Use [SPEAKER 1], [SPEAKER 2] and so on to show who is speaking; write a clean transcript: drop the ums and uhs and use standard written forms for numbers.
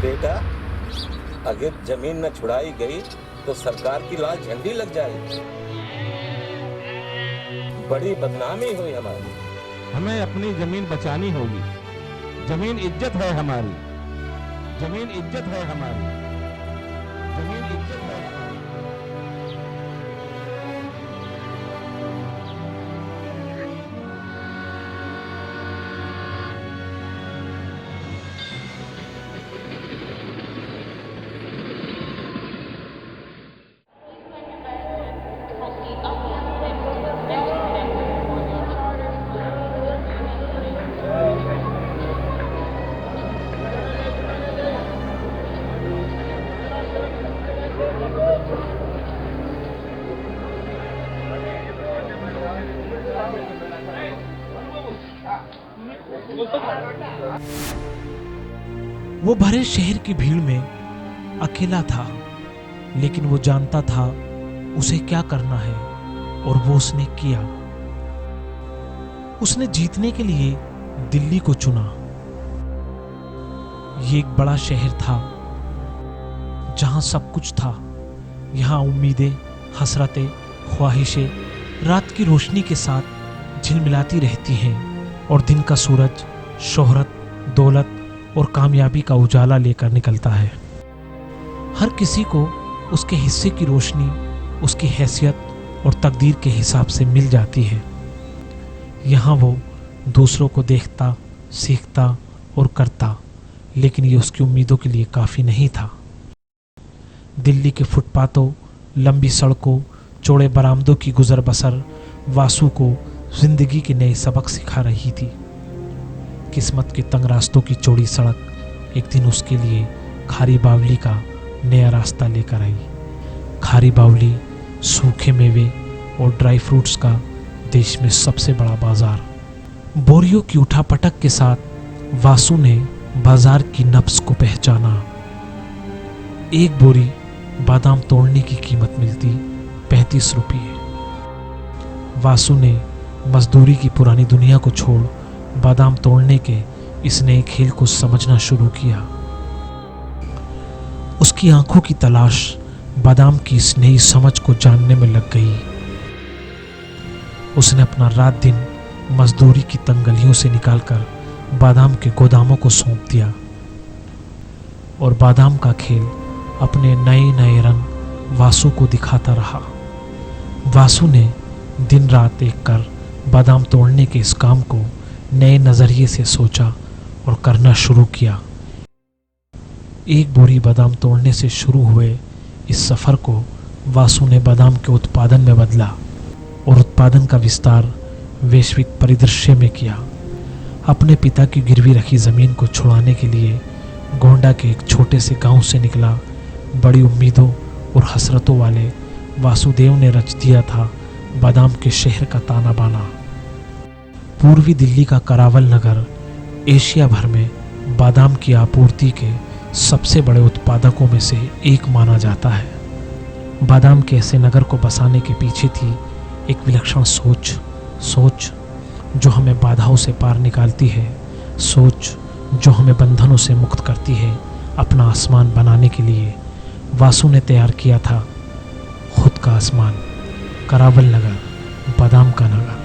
[SPEAKER 1] बेटा, अगर जमीन न छुड़ाई गई तो सरकार की लाल झंडी लग जाएगी। बड़ी बदनामी हुई हमारी।
[SPEAKER 2] हमें अपनी जमीन बचानी होगी। जमीन इज्जत है हमारी, जमीन इज्जत है हमारी, जमीन इज्जत है हमारी।
[SPEAKER 3] वो भरे शहर की भीड़ में अकेला था, लेकिन वो जानता था उसे क्या करना है और वो उसने किया। उसने जीतने के लिए दिल्ली को चुना। ये एक बड़ा शहर था जहां सब कुछ था। यहाँ उम्मीदें, हसरतें, ख्वाहिशें रात की रोशनी के साथ झिलमिलाती रहती हैं और दिन का सूरज शोहरत, दौलत और कामयाबी का उजाला लेकर निकलता है। हर किसी को उसके हिस्से की रोशनी उसकी हैसियत और तकदीर के हिसाब से मिल जाती है। यहाँ वो दूसरों को देखता, सीखता और करता, लेकिन ये उसकी उम्मीदों के लिए काफ़ी नहीं था। दिल्ली के फुटपाथों, लंबी सड़कों, चौड़े बरामदों की गुजर बसर वासु को जिंदगी के नए सबक सिखा रही थी। किस्मत के तंग रास्तों की चौड़ी सड़क एक दिन उसके लिए खारी बावली का नया रास्ता लेकर आई। खारी बावली सूखे मेवे और ड्राई फ्रूट्स का देश में सबसे बड़ा बाजार। बोरियों की उठापटक के साथ वासु ने बाजार की नब्ज को पहचाना। एक बोरी बादाम तोड़ने की कीमत मिलती 35 रुपये। वासु ने मजदूरी की पुरानी दुनिया को छोड़ बादाम तोड़ने के इस नए खेल को समझना शुरू किया। उसकी आंखों की तलाश बादाम की इस नई समझ को जानने में लग गई। उसने अपना रात दिन मजदूरी की तंगलियों से निकालकर बादाम के गोदामों को सौंप दिया और बादाम का खेल अपने नए नए रंग वासु को दिखाता रहा। वासु ने दिन रात एक कर बादाम तोड़ने के इस काम को नए नजरिए से सोचा और करना शुरू किया। एक बोरी बादाम तोड़ने से शुरू हुए इस सफर को वासु ने बादाम के उत्पादन में बदला और उत्पादन का विस्तार वैश्विक परिदृश्य में किया। अपने पिता की गिरवी रखी जमीन को छुड़ाने के लिए गोंडा के एक छोटे से गांव से निकला बड़ी उम्मीदों और हसरतों वाले वासुदेव ने रच दिया था बादाम के शहर का ताना बाना। पूर्वी दिल्ली का करावल नगर एशिया भर में बादाम की आपूर्ति के सबसे बड़े उत्पादकों में से एक माना जाता है। बादाम के ऐसे नगर को बसाने के पीछे थी एक विलक्षण सोच जो हमें बाधाओं से पार निकालती है, सोच जो हमें बंधनों से मुक्त करती है। अपना आसमान बनाने के लिए वासु ने तैयार किया था खुद का आसमान, करावल नगर, बादाम का नगर।